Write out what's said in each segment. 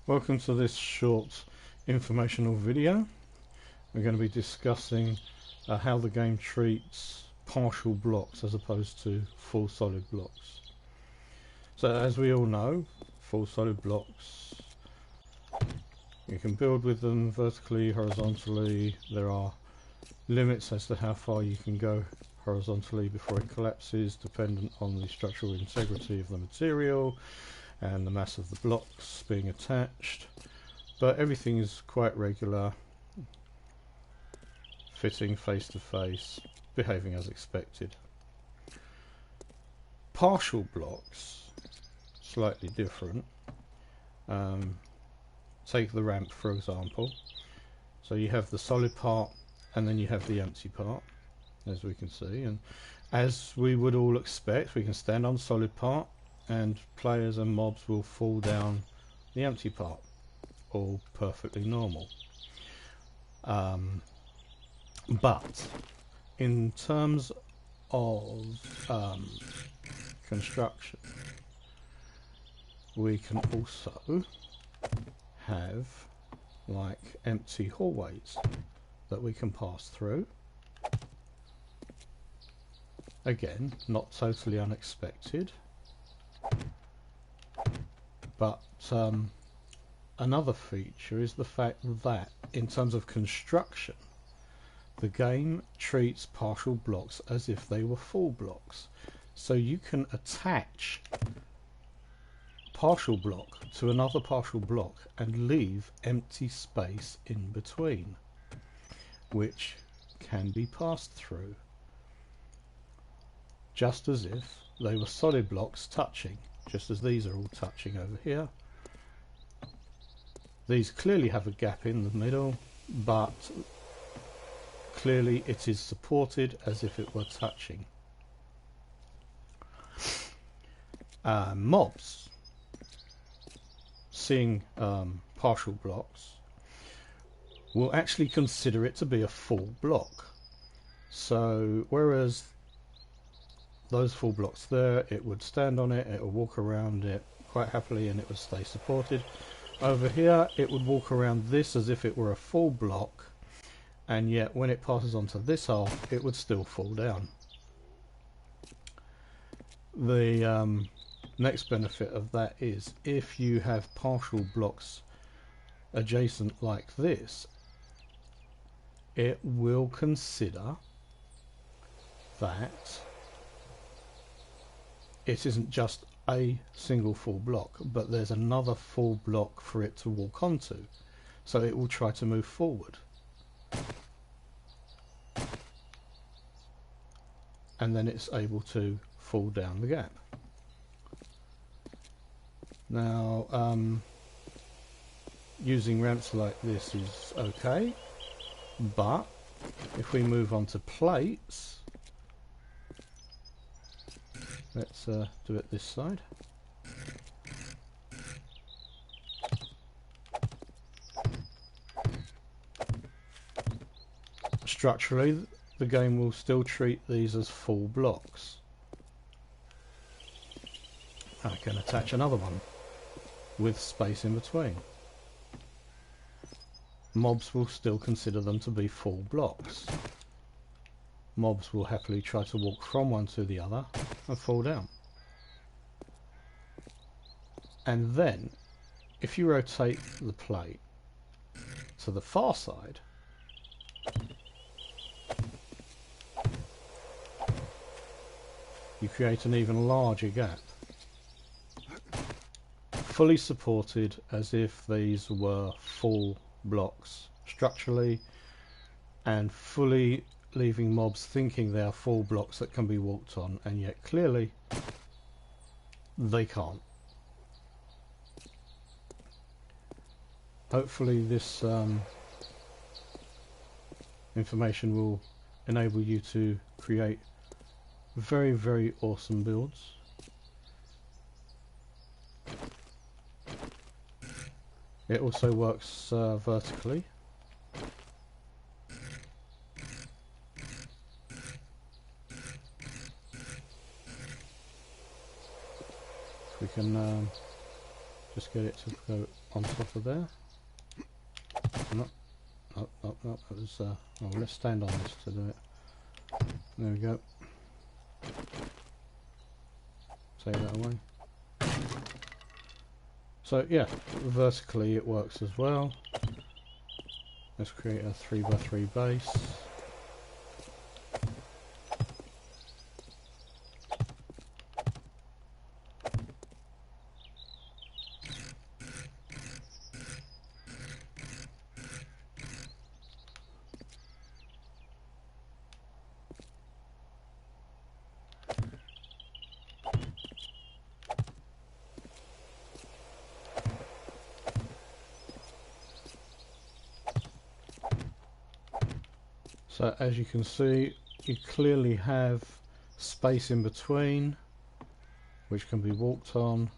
Welcome to this short informational video. We're going to be discussing how the game treats partial blocks as opposed to full solid blocks. So as we all know, full solid blocks, you can build with them vertically, horizontally. There are limits as to how far you can go horizontally before it collapses, dependent on the structural integrity of the material and the mass of the blocks being attached, but everything is quite regular, fitting face to face, behaving as expected. Partial blocks, slightly different. Take the ramp for example. So you have the solid part and then you have the empty part, as we can see, and as we would all expect, we can stand on the solid part and players and mobs will fall down the empty part, all perfectly normal. But in terms of construction, we can also have like empty hallways that we can pass through. Again, not totally unexpected. But another feature is the fact that in terms of construction, the game treats partial blocks as if they were full blocks. So you can attach partial block to another partial block and leave empty space in between, which can be passed through, just as if they were solid blocks touching. Just as these are all touching over here. These clearly have a gap in the middle, but clearly it is supported as if it were touching. Mobs, seeing partial blocks, will actually consider it to be a full block. So whereas those full blocks there, it would stand on it, it would walk around it quite happily and it would stay supported. Over here it would walk around this as if it were a full block, and yet when it passes onto this half it would still fall down. The next benefit of that is if you have partial blocks adjacent like this, it will consider that it isn't just a single full block, but there's another full block for it to walk onto. So it will try to move forward. And then it's able to fall down the gap. Now, using ramps like this is okay, but if we move on to plates, let's do it this side. Structurally, the game will still treat these as full blocks. I can attach another one with space in between. Mobs will still consider them to be full blocks. Mobs will happily try to walk from one to the other and fall down. And then, if you rotate the plate to the far side, you create an even larger gap, fully supported as if these were full blocks structurally, and fully leaving mobs thinking they are full blocks that can be walked on, and yet clearly they can't. Hopefully this information will enable you to create very, very awesome builds. It also works vertically. We can just get it to go on top of there. No, no, that was, oh, let's stand on this to do it. There we go. Take that away. So yeah, vertically it works as well. Let's create a 3x3 base. So as you can see, you clearly have space in between, which can be walked on.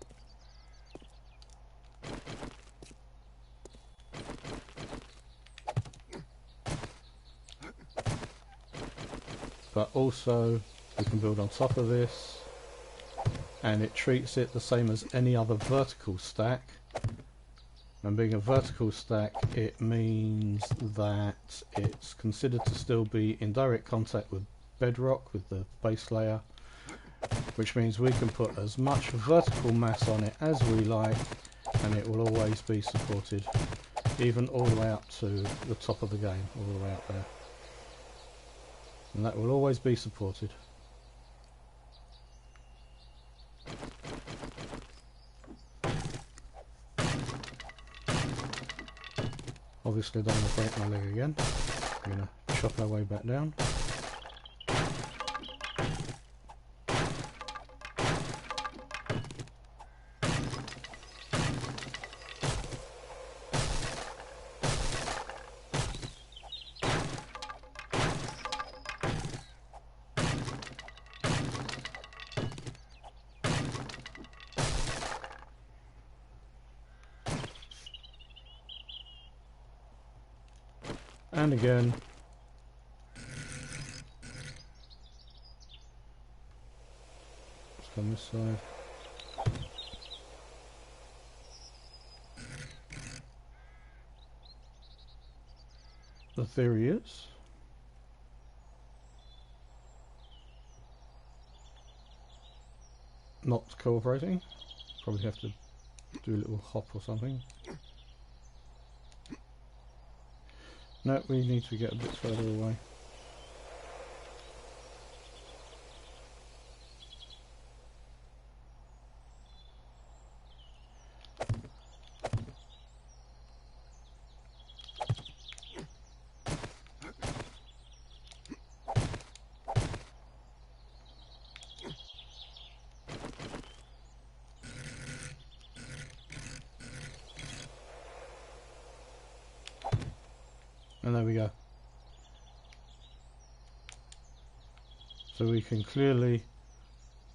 But also, we can build on top of this, and it treats it the same as any other vertical stack. And being a vertical stack, it means that it's considered to still be in direct contact with bedrock, with the base layer, which means we can put as much vertical mass on it as we like, and it will always be supported, even all the way up to the top of the game, all the way up there. And that will always be supported. Obviously don't want to break my leg again. I'm going to chop our way back down. And again, let's come this side. The theory is not cooperating. Probably have to do a little hop or something. No, we need to get a bit further away. And there we go. So we can clearly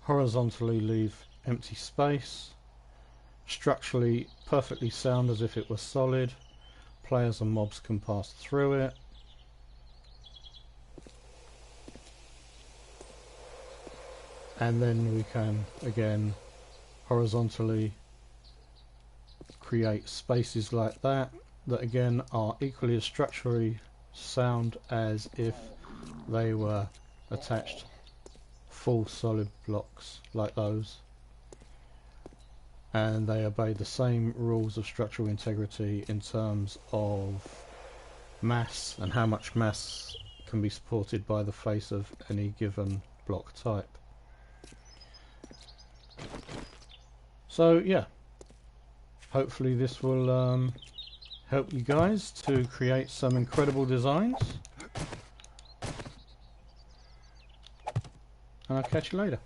horizontally leave empty space, structurally perfectly sound as if it was solid. Players and mobs can pass through it. And then we can again horizontally create spaces like that again are equally as structurally sound as if they were attached full solid blocks like those, and they obey the same rules of structural integrity in terms of mass and how much mass can be supported by the face of any given block type. So yeah, hopefully this will help you guys to create some incredible designs, and I'll catch you later.